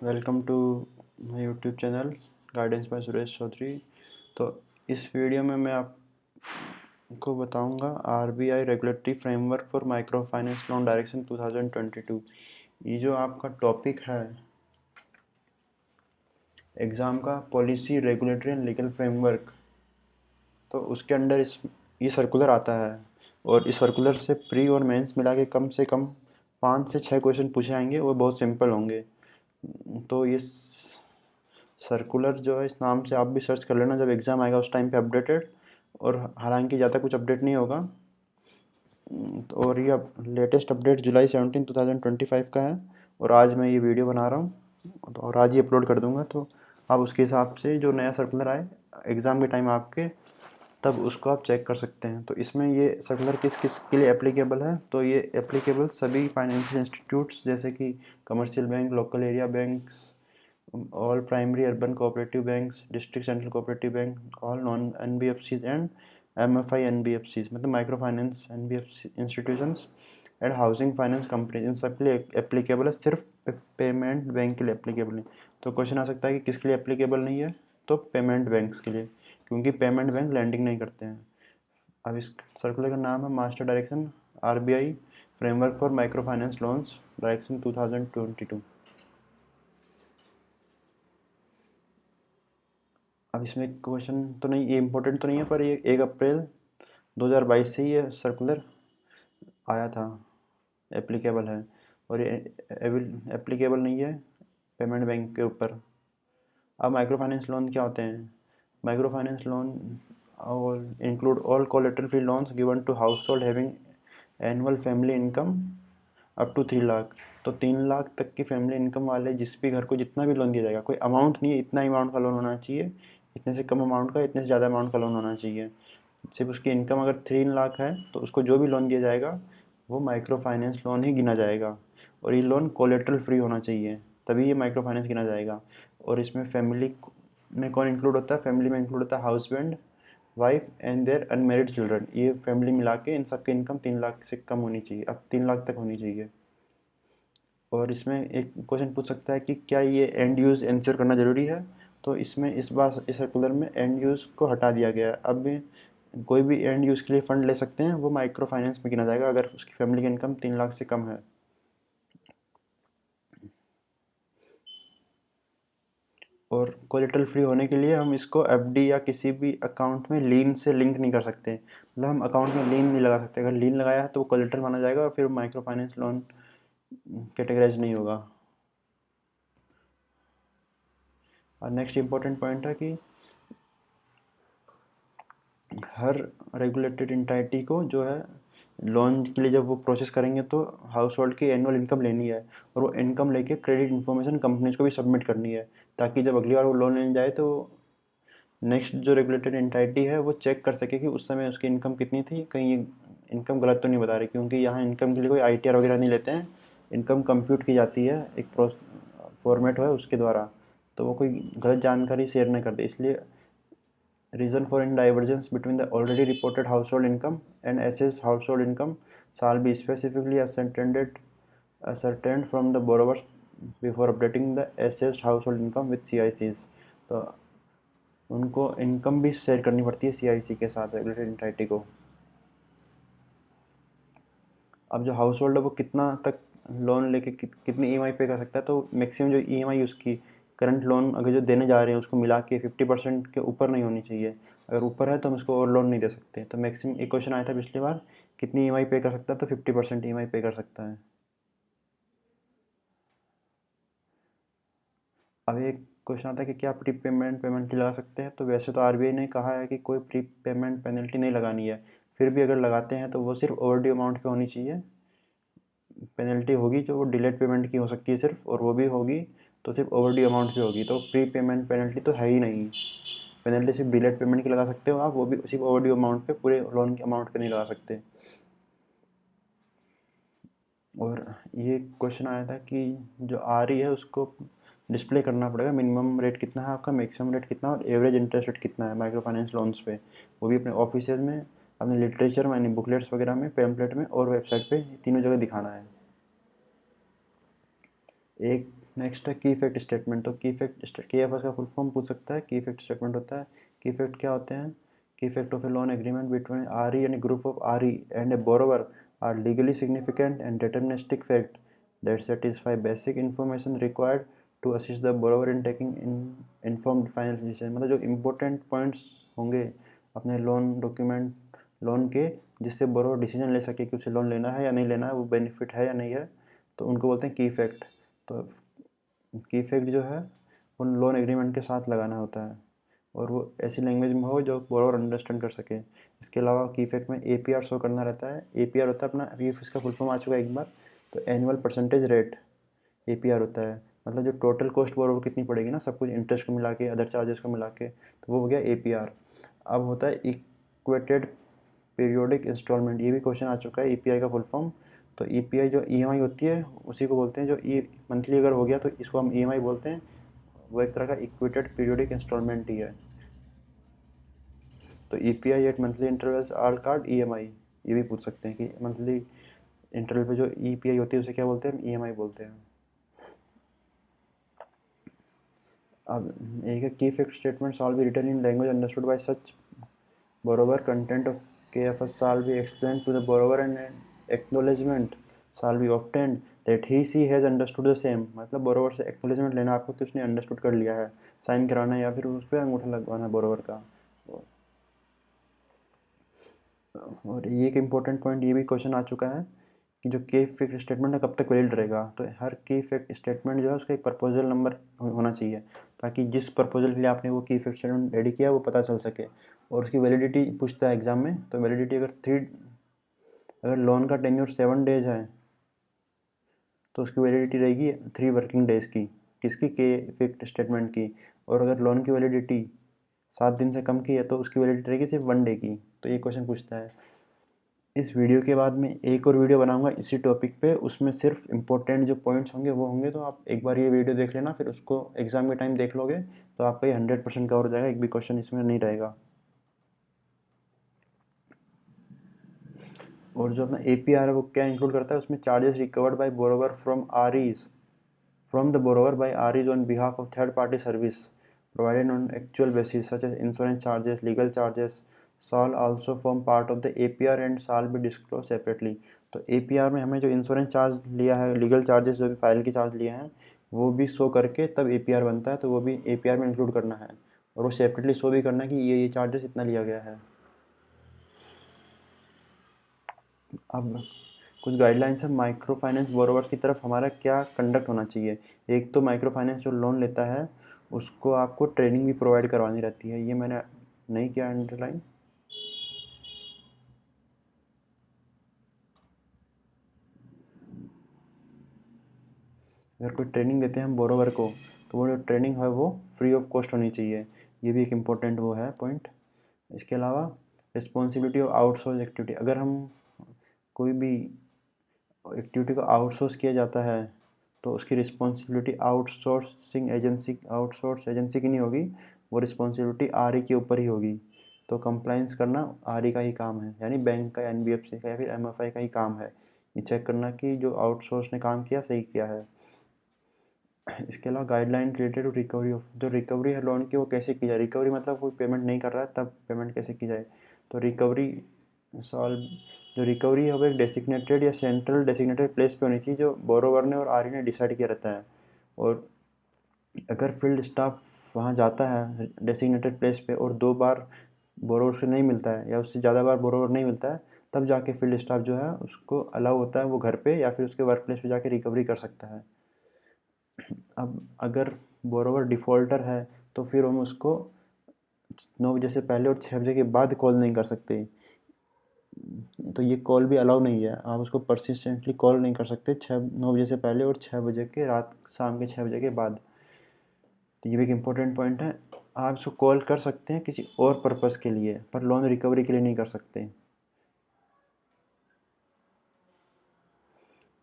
Welcome to my YouTube channel guidance by Suresh Chaudhary. तो इस video में मैं आपको बताऊंगा RBI regulatory framework for microfinance loan direction 2022। ये जो आपका टॉपिक है एग्ज़ाम का, policy regulatory and legal framework, तो उसके अंडर ये सर्कुलर आता है। और इस सर्कुलर से प्री और मेंस मिला के कम से कम 5 से 6 क्वेश्चन पूछे आएंगे, वो बहुत सिंपल होंगे। तो ये सर्कुलर जो है, इस नाम से आप भी सर्च कर लेना, जब एग्ज़ाम आएगा उस टाइम पे अपडेटेड। और हालांकि ज़्यादा कुछ अपडेट नहीं होगा। और ये लेटेस्ट अपडेट जुलाई 17 2025 का है। और आज मैं ये वीडियो बना रहा हूँ और आज ही अपलोड कर दूँगा। तो आप उसके हिसाब से जो नया सर्कुलर आए एग्ज़ाम के टाइम आपके, तब उसको आप चेक कर सकते हैं। तो इसमें ये सर्कुलर किस किस के लिए एप्लीकेबल है, तो ये एप्लीकेबल सभी फाइनेंशियल इंस्टीट्यूट्स जैसे कि commercial bank, local area banks, all primary urban cooperative banks, district central cooperative bank, all non NBFCs and MFI NBFCs, मतलब micro finance NBFC institutions and housing finance companies, इन सब के लिए applicable है। सिर्फ payment bank के लिए applicable नहीं। तो क्वेश्चन आ सकता है कि किसके लिए एप्लीकेबल नहीं है, तो पेमेंट बैंक्स के लिए, क्योंकि पेमेंट बैंक लैंडिंग नहीं करते हैं। अब इस सर्कुलर का नाम है master direction RBI framework for micro finance loans direction 2022। अब इसमें क्वेश्चन तो नहीं, ये इम्पोर्टेंट तो नहीं है, पर ये 1 अप्रैल 2022 से ये सर्कुलर आया था, एप्लीकेबल है। और ये एप्लीकेबल नहीं है पेमेंट बैंक के ऊपर। अब माइक्रो फाइनेंस लोन क्या होते हैं? माइक्रो फाइनेंस लोन और include all collateral free loans given to household having annual family income up to 3 lakh. तो 3 लाख तक की फैमिली इनकम वाले जिस भी घर को जितना भी लोन दिया जाएगा, कोई अमाउंट नहीं है, इतना अमाउंट का लोन होना चाहिए, इतने से कम अमाउंट का, इतने से ज़्यादा अमाउंट का लोन होना चाहिए। सिर्फ उसकी इनकम अगर 3 लाख है तो उसको जो भी लोन दिया जाएगा वो माइक्रो फाइनेंस लोन ही गिना जाएगा। और ये लोन कोलेटरल फ्री होना चाहिए, तभी ये माइक्रो फाइनेंस गिना जाएगा। और इसमें फैमिली में कौन इंक्लूड होता है? फैमिली में इंक्लूड होता है husband, wife and their unmarried children. ये फैमिली मिला के इन सबकी इनकम 3 लाख से कम होनी चाहिए, अब 3 लाख तक होनी चाहिए। और इसमें एक क्वेश्चन पूछ सकता है कि क्या ये एंड यूज़ इंश्योर करना ज़रूरी है? तो इसमें इस बार इस सर्कुलर में एंड यूज़ को हटा दिया गया है। अब कोई भी एंड यूज़ के लिए फ़ंड ले सकते हैं, वो माइक्रो फाइनेंस में गिना जाएगा अगर उसकी फैमिली की इनकम 3 लाख से कम है। और कोलेटरल फ्री होने के लिए हम इसको एफडी या किसी भी अकाउंट में लीन से लिंक नहीं कर सकते, मतलब हम अकाउंट में लीन नहीं लगा सकते। अगर लीन लगाया है तो वो कोलेटरल माना जाएगा और फिर माइक्रो फाइनेंस लोन कैटेगराइज नहीं होगा। और नेक्स्ट इंपॉर्टेंट पॉइंट है कि हर रेगुलेटेड एंटिटी को जो है लोन के लिए जब वो प्रोसेस करेंगे तो हाउस होल्ड की एनुअल इनकम लेनी है, और वो इनकम लेके क्रेडिट इन्फॉर्मेशन कंपनीज को भी सबमिट करनी है, ताकि जब अगली बार वो लोन लेने जाए तो नेक्स्ट जो रेगुलेटेड एंटिटी है वो चेक कर सके कि उस समय उसकी इनकम कितनी थी, कहीं इनकम गलत तो नहीं बता रही। क्योंकि यहाँ इनकम के लिए कोई आईटीआर वगैरह नहीं लेते हैं, इनकम कंप्यूट की जाती है एक फॉर्मेट है उसके द्वारा, तो वो कोई गलत जानकारी शेयर नहीं करते। इसलिए reason for any divergence between the already reported household income and assessed household income shall be specifically ascertained from the borrowers before updating the assessed household income with CICs। तो उनको इनकम भी share करनी पड़ती है CIC के साथ, regulated entity को। अब जो हाउस होल्ड है वो कितना तक लोन लेके कितनी ईएमआई पे कर सकता है, तो मैक्सिमम जो ईएमआई उसकी करंट लोन अगर जो देने जा रहे हैं उसको मिला के 50% के ऊपर नहीं होनी चाहिए। अगर ऊपर है तो हम उसको और लोन नहीं दे सकते। तो मैक्सिमम एक क्वेश्चन आया था पिछली बार, कितनी ईएमआई पे कर सकता है, तो 50% ईएमआई पे कर सकता है। अब एक क्वेश्चन आता है कि क्या प्री पेमेंट पेनल्टी लगा सकते हैं? तो वैसे तो आरबीआई ने कहा है कि कोई प्री पेमेंट पेनल्टी नहीं लगानी है, फिर भी अगर लगाते हैं तो वो सिर्फ ओवरड्यू अमाउंट पे होनी चाहिए। पेनल्टी होगी जो वो डिलेड पेमेंट की हो सकती है सिर्फ, और वो भी होगी तो सिर्फ ओवरड्यू अमाउंट पे होगी। तो प्री पेमेंट पेनल्टी तो है ही नहीं। पेनल्टी सिर्फ डिलेड पेमेंट की लगा सकते हो आप, वो भी सिर्फ ओवरड्यू अमाउंट पे, पूरे लोन के अमाउंट पे नहीं लगा सकते। और ये क्वेश्चन आया था कि जो आ रही है उसको डिस्प्ले करना पड़ेगा, मिनिमम रेट कितना है आपका, मैक्सिमम रेट कितना और एवरेज इंटरेस्ट रेट कितना है माइक्रो फाइनेंस लोन्स पे। वो भी अपने ऑफिसेज में, अपने लिटरेचर में, यानी बुकलेट्स वगैरह में, पैम्पलेट में और वेबसाइट पे, तीनों जगह दिखाना है। एक नेक्स्ट है की इफेक्ट स्टेटमेंट। तो KFS का फुल फॉर्म पूछ सकता है। की इफेक्ट स्टेटमेंट होता है, की इफेक्ट क्या होते हैं? Key fact of a loan agreement between RE and group of RE and a borrower are legally significant and deterministic fact that satisfy basic information required to assist the borrower in taking informed financial decision. मतलब जो important points होंगे अपने loan document loan के, जिससे borrower decision ले सके कि उसे लोन लेना है या नहीं लेना है, वो बेनिफिट है या नहीं है, तो उनको बोलते हैं की इफेक्ट। तो की इफेक्ट जो है उन लोन एग्रीमेंट के साथ लगाना होता है और वो ऐसी लैंग्वेज में हो जो बोरोवर अंडरस्टैंड कर सके। इसके अलावा की इफेक्ट में APR शो करना रहता है। APR होता है अपना, अभी इसका फुल फॉर्म आ चुका है एक बार, तो एनुअल परसेंटेज रेट APR होता है। मतलब जो टोटल कॉस्ट बोरोवर कितनी पड़ेगी ना, सब कुछ इंटरेस्ट को मिला के, अदर चार्जेस को मिला के, तो वो हो गया APR। अब होता है इक्वेटेड पीरियोडिक इंस्टॉलमेंट। ये भी क्वेश्चन आ चुका है EPI का फुल फॉर्म। तो EPI जो EMI होती है उसी को बोलते हैं, जो मंथली अगर हो गया तो इसको हम EMI बोलते हैं। वो एक तरह का इक्वेटेड पीरियोडिक इंस्टॉलमेंट ही है। तो EPI at monthly intervals are called EMI, ये भी पूछ सकते हैं कि मंथली इंटरवल पे जो EPI होती है उसे क्या बोलते हैं? EMI बोलते हैं। अब एक है key fact statement shall be written in language understood by such borrower, content of KFS shall be explained to the borrower and an acknowledgement shall be obtained that he/she has understood the same। मतलब borrower से acknowledgement लेना आपको कि उसने understood कर लिया है, sign कराना है या फिर उस पर अंगूठा लगवाना है borrower का। और ये एक इम्पोर्टेंट पॉइंट ये भी क्वेश्चन आ चुका है कि जो की इफेक्ट स्टेटमेंट है कब तक वैलिड रहेगा। तो हर की इफेक्ट स्टेटमेंट जो है उसका एक प्रपोजल नंबर होना चाहिए, ताकि जिस प्रपोजल के लिए आपने वो की इफेक्ट स्टेटमेंट रेडी किया वो पता चल सके। और उसकी वैलिडिटी पूछता है एग्जाम में, तो वैलिडिटी अगर लोन का टेन्योर 7 डेज है तो उसकी वैलिडिटी रहेगी 3 वर्किंग डेज की, किसकी? के इफेक्ट स्टेटमेंट की। और अगर लोन की वैलिडिटी 7 दिन से कम की है तो उसकी वैलिडिटी रहेगी सिर्फ 1 डे की। तो ये क्वेश्चन पूछता है। इस वीडियो के बाद मैं एक और वीडियो बनाऊंगा इसी टॉपिक पे, उसमें सिर्फ इम्पोर्टेंट जो पॉइंट्स होंगे वो होंगे। तो आप एक बार ये वीडियो देख लेना, फिर उसको एग्जाम के टाइम देख लोगे तो आपका ये 100% कवर हो जाएगा, एक भी क्वेश्चन इसमें नहीं रहेगा। और जो अपना APR है वो क्या इंक्लूड करता है? उसमें charges recovered by borrower from REs from the borrower by REs on behalf of third party service provided on actual basis such as insurance charges, legal charges shall also form part of the APR and shall be disclosed separately। तो APR में हमें जो insurance charge लिया है, legal charges जो भी file के charge लिए हैं, वो भी शो करके तब APR बनता है। तो वो भी APR में इंक्लूड करना है और वो सेपरेटली शो भी करना है कि ये चार्जेस इतना लिया गया है। अब कुछ गाइडलाइंस है माइक्रो फाइनेंस बोरोवर की तरफ हमारा क्या कंडक्ट होना चाहिए। एक तो माइक्रो फाइनेंस जो लोन लेता है उसको आपको ट्रेनिंग भी प्रोवाइड करवानी रहती है, ये मैंने नहीं किया अंडरलाइन। अगर कोई ट्रेनिंग देते हैं हम बोरोवर को, तो वो जो ट्रेनिंग है वो फ्री ऑफ कॉस्ट होनी चाहिए। ये भी एक इम्पोर्टेंट वो है पॉइंट। इसके अलावा रिस्पॉन्सिबिलिटी ऑफ आउटसोर्स एक्टिविटी, अगर हम कोई भी एक्टिविटी को आउटसोर्स किया जाता है तो उसकी रिस्पॉन्सिबिलिटी आउटसोर्स एजेंसी की नहीं होगी, वो रिस्पॉन्सिबिलिटी RE के ऊपर ही होगी। तो कंप्लाइंस करना RE का ही काम है, यानी बैंक का, NBFC का या फिर MFI का ही काम है ये चेक करना कि जो आउटसोर्स ने काम किया सही किया है। इसके अलावा guideline related to recovery of, जो रिकवरी है लोन की वो कैसे की जाए। रिकवरी मतलब कोई पेमेंट नहीं कर रहा है तब पेमेंट कैसे की जाए। तो रिकवरी सॉल्व, जो रिकवरी है वो एक डेसिग्नेटेड या सेंट्रल डेसिग्नेटेड प्लेस पे होनी चाहिए जो बोरोवर ने और RE ने डिसाइड किया रहता है। और अगर फील्ड स्टाफ वहाँ जाता है डेसिग्नेटेड प्लेस पे और 2 बार बोरोवर से नहीं मिलता है या उससे ज़्यादा बार बोरोवर नहीं मिलता है, तब जाके फील्ड स्टाफ जो है उसको अलाउ होता है वो घर पे या फिर उसके वर्क प्लेस पे जाके रिकवरी कर सकता है। अब अगर बोरोवर डिफ़ॉल्टर है तो फिर हम उसको 9 बजे से पहले और 6 बजे के बाद कॉल नहीं कर सकते। तो ये कॉल भी अलाउ नहीं है, आप उसको परसिस्टेंटली कॉल नहीं कर सकते 9 बजे से पहले और 6 बजे के शाम के 6 बजे के बाद। तो ये भी एक इम्पोर्टेंट पॉइंट है। आप इसको कॉल कर सकते हैं किसी और पर्पज़ के लिए, पर लोन रिकवरी के लिए नहीं कर सकते।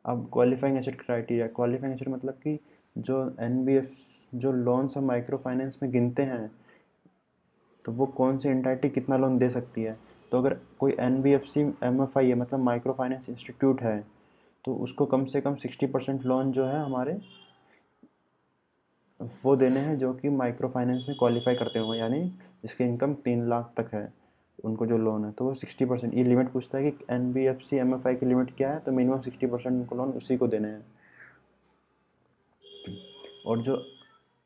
अब qualifying asset criteria, qualifying asset मतलब कि जो NBF जो लोन सब माइक्रो फाइनेंस में गिनते हैं तो वो कौन सी एंटिटी कितना लोन दे सकती है। तो अगर कोई NBFC MFI है, मतलब माइक्रो फाइनेंस इंस्टीट्यूट है, तो उसको कम से कम 60% लोन जो है हमारे वो देने हैं जो कि माइक्रो फाइनेंस में क्वालिफाई करते हों, यानी जिसकी इनकम 3 लाख तक है, उनको जो लोन है, तो वो 60%, ये लिमिट पूछता है कि NBFC MFI की लिमिट क्या है, तो मिनिमम 60% उनको लोन उसी को देने हैं। और जो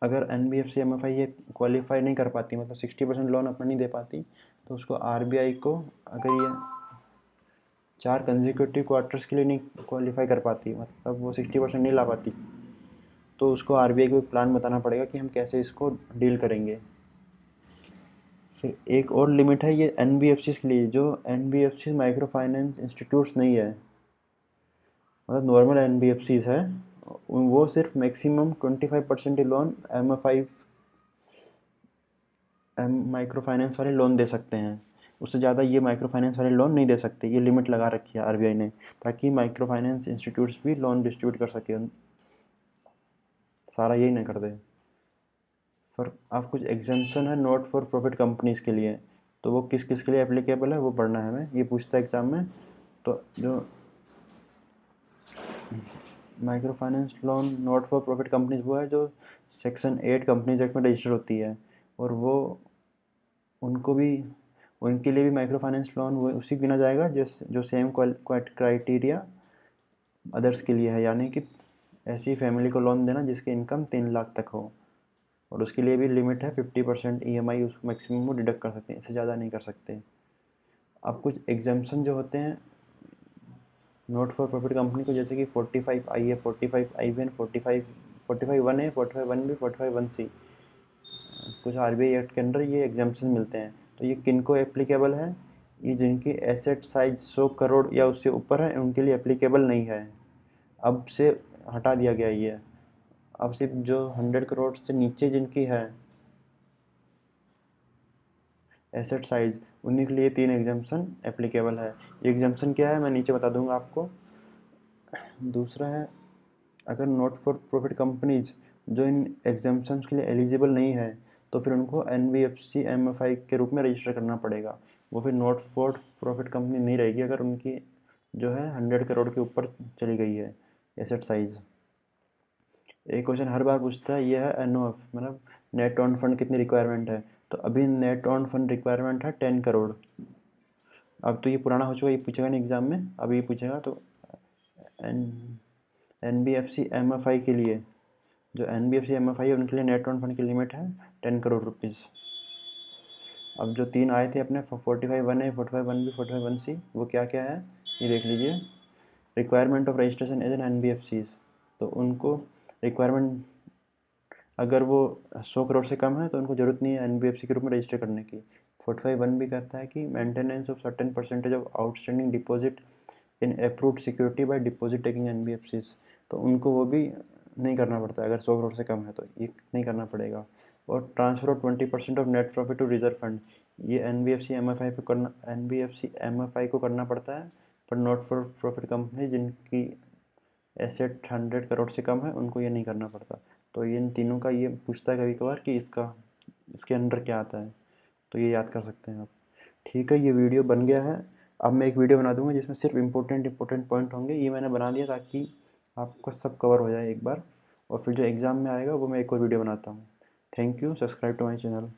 अगर NBFC MFI ये क्वालिफाई नहीं कर पाती, मतलब 60% लोन अपना नहीं दे पाती, तो उसको RBI को, अगर ये 4 कंजिक्यूटिव क्वार्टर्स के लिए नहीं क्वालिफाई कर पाती, मतलब वो 60% नहीं ला पाती, तो उसको RBI को एक प्लान बताना पड़ेगा कि हम कैसे इसको डील करेंगे। फिर एक और लिमिट है ये NBFCs के लिए, जो NBFC माइक्रो फाइनेंस इंस्टीट्यूट्स नहीं है, मतलब नॉर्मल NBFCs है, वो सिर्फ मैक्सिमम 25% ही लोन माइक्रो फाइनेंस वाले लोन दे सकते हैं। उससे ज़्यादा ये माइक्रो फाइनेंस वाले लोन नहीं दे सकते, ये लिमिट लगा रखी है RBI ने, ताकि माइक्रो फाइनेंस इंस्टीट्यूट्स भी लोन डिस्ट्रीब्यूट कर सके, सारा यही ना कर दे। पर आप कुछ एग्जामेशन है नॉट फॉर प्रॉफिट कंपनीज़ के लिए, तो वो किस किस के लिए एप्लीकेबल है वो पढ़ना है हमें, ये पूछता है एग्ज़ाम में। तो जो micro finance loan not for profit companies वो है जो सेक्शन 8 कंपनीज एक्ट में रजिस्टर होती है, और वो उनको भी, उनके लिए भी माइक्रो फाइनेंस लोन वो उसी गिना जाएगा जो सेम क्राइटेरिया अदर्स के लिए है, यानी कि ऐसी फैमिली को लोन देना जिसकी इनकम 3 लाख तक हो, और उसके लिए भी लिमिट है 50% EMI, उसको मैक्सिमम वो डिडक्ट कर सकते हैं, इससे ज़्यादा नहीं कर सकते। अब कुछ एग्जाम्पशन जो होते हैं नॉट फॉर प्रॉफिट कंपनी को, जैसे कि 45I है, 45IB, 45 1A, 45 1B, 45 1C, कुछ RBI एक्ट के अंडर ये एग्जाम्पशन मिलते हैं। तो ये किन को एप्लीकेबल है, ये जिनकी एसेट साइज 100 करोड़ या उससे ऊपर है उनके लिए एप्लीकेबल नहीं है, अब से हटा दिया गया ये। अब सिर्फ जो 100 करोड़ से नीचे जिनकी है एसेट साइज, उन्हीं के लिए 3 एग्जाम्पशन एप्लीकेबल है। ये एग्जाम्पशन क्या है मैं नीचे बता दूंगा आपको। दूसरा है, अगर नॉट फॉर प्रॉफिट कंपनीज जो इन एग्जाम्पशंस के लिए एलिजिबल नहीं है, तो फिर उनको NBFC MFI के रूप में रजिस्टर करना पड़ेगा। वो फिर नॉट फॉर प्रॉफिट कंपनी नहीं रहेगी अगर उनकी जो है 100 करोड़ के ऊपर चली गई है एसेट साइज। एक क्वेश्चन हर बार पूछता है, ये है NOF, मतलब नेट ऑन फंड कितनी रिक्वायरमेंट है। तो अभी नेट ऑन फंड रिक्वायरमेंट है 10 करोड़। अब तो ये पुराना हो चुका, ये पूछेगा नहीं एग्ज़ाम में, अभी ये पूछेगा। तो NBFC MFI के लिए, जो NBFC MFI है उनके लिए नेट ऑन फंड की लिमिट है 10 करोड़ रुपीज़। अब जो 3 आए थे अपने 45 1A, 45 1B, 45 1C, वो क्या क्या है ये देख लीजिए। Requirement of registration as an NBFCs, तो उनको रिक्वायरमेंट, अगर वो 100 करोड़ से कम है तो उनको ज़रूरत नहीं है NBFC के रूप में रजिस्टर करने की। 45 1B कहता है कि maintenance of certain percentage of outstanding deposit in approved security bye deposit taking NBFCs, तो उनको वो भी नहीं करना पड़ता है, अगर 100 करोड़ से कम है तो ये नहीं करना पड़ेगा। और transfer of 20% of net profit to reserve fund, ये NBFC MFI को करना पड़ता है, पर नॉट फॉर प्रॉफिट कंपनी जिनकी एसेट 100 करोड़ से कम है उनको ये नहीं करना पड़ता। तो इन तीनों का ये पूछता है कभी कभार कि इसके अंडर क्या आता है, तो ये याद कर सकते हैं आप। ठीक है, ये वीडियो बन गया है। अब मैं एक वीडियो बना दूंगा जिसमें सिर्फ इम्पोर्टेंट पॉइंट होंगे, ये मैंने बना दिया ताकि आपका सब कवर हो जाए एक बार, और फिर जो एग्ज़ाम में आएगा वो मैं एक और वीडियो बनाता हूँ। Thank you, subscribe to my channel.